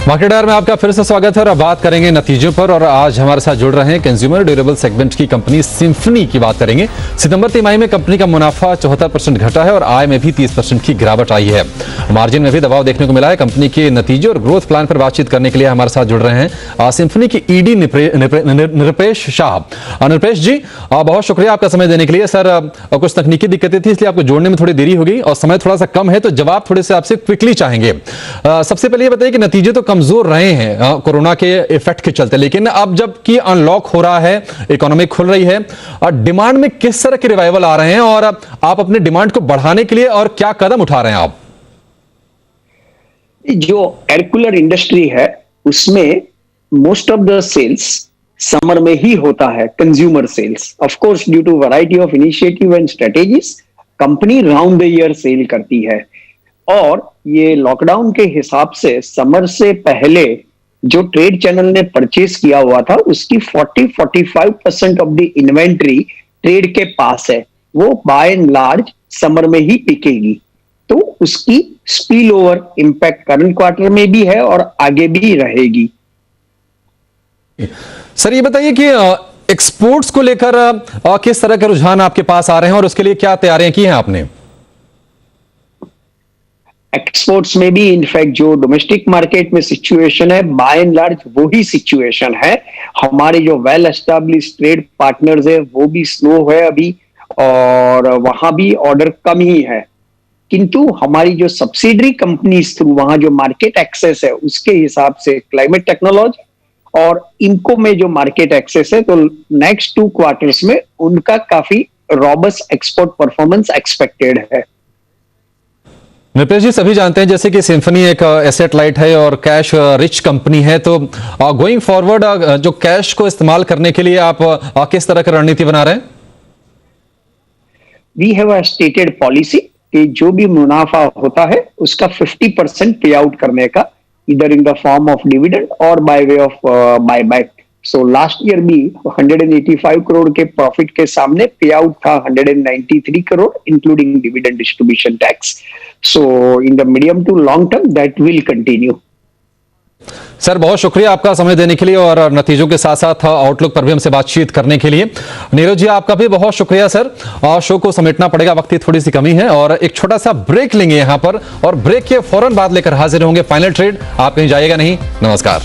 Market our में आपका फिर से स्वागत है और अब बात करेंगे नतीजों पर। और आज हमारे साथ जुड़ रहे हैं कंज्यूमर ड्यूरेबल सेगमेंट की कंपनी सिम्फनी की बात करेंगे। सितंबर तिमाही में कंपनी का मुनाफा 74% घटा है और आय में भी 30% की गिरावट आई है। मार्जिन में भी दबाव देखने को मिला है। कंपनी के नतीजे और ग्रोथ प्लान पर बातचीत करने के लिए हमारे साथ जुड़ रहे हैं सिम्फनी की ईडी निरपेश शाह। निरपेश जी, बहुत शुक्रिया आपका समय देने के लिए। सर, कुछ तकनीकी दिक्कतें थी इसलिए आपको जोड़ने में थोड़ी देरी हो गई और समय थोड़ा सा कम है, तो जवाब थोड़े से आपसे क्विकली चाहेंगे। सबसे पहले ये बताइए कि नतीजे तो कमजोर रहे हैं कोरोना के इफेक्ट के चलते, लेकिन अब जबकि अनलॉक हो रहा है, इकोनॉमी खुल रही है, डिमांड में किस तरह के रिवाइवल आ रहे हैं और आप अपने डिमांड को बढ़ाने के लिए और क्या कदम उठा रहे हैं आप? जो एयर कूलर इंडस्ट्री है उसमें most of the sales summer में ही होता है। Consumer sales, of course due to variety of initiative and strategies, company round the year sale करती है। और ये लॉकडाउन के हिसाब से समर से पहले जो ट्रेड चैनल ने परचेस किया हुआ था उसकी 40-45% ऑफ द इन्वेंट्री ट्रेड के पास है। वो बाय एंड लार्ज समर में ही बिकेगी, तो उसकी spill over impact current quarter में भी है और आगे भी रहेगी। सर, ये बताइए कि एक्सपोर्ट्स को लेकर किस तरह के रुझान आपके पास आ रहे हैं और उसके लिए क्या तैयारियां की हैं आपने? एक्सपोर्ट्स में भी इनफैक्ट जो डोमेस्टिक मार्केट में सिचुएशन है बाय एंड लार्ज वो ही सिचुएशन है। हमारे जो वेल एस्टैब्लिश ट्रेड पार्टनर्स है वो भी स्लो है अभी और वहां भी ऑर्डर कम ही है, किंतु हमारी जो सब्सिडरी कंपनीज थ्रू वहां जो मार्केट एक्सेस है उसके हिसाब से क्लाइमेट टेक्नोलॉजी और इनको में जो मार्केट एक्सेस है, तो नेक्स्ट 2 क्वार्टर्स में उनका काफी रॉबस्ट एक्सपोर्ट परफॉर्मेंस एक्सपेक्टेड है। निरपेश जी, सभी जानते हैं जैसे कि सिम्फनी एक एसेट लाइट है और कैश रिच कंपनी है, तो गोइंग फॉरवर्ड जो कैश को इस्तेमाल करने के लिए आप किस तरह की रणनीति बना रहे हैं? We have a stated policy कि जो भी मुनाफा होता है उसका 50% पे आउट करने का, इधर in the form of dividend और by way of buyback. So last year भी 185 करोड़ के प्रॉफिट के सामने पे आउट था 193 crore including dividend distribution tax. So in the medium to long term that will continue. Sir, बहुत शुक्रिया आपका समय देने के लिए और नतीजों के साथ साथ आउटलुक पर भी हमसे बातचीत करने के लिए। नीरज जी, आपका भी बहुत शुक्रिया सर। शो को समेटना पड़ेगा, वक्त की थोड़ी सी कमी है और एक छोटा सा ब्रेक लेंगे यहां पर और ब्रेक के फौरन बाद लेकर हाजिर होंगे फाइनल ट्रेड। आप कहीं जाइएगा नहीं। नमस्कार।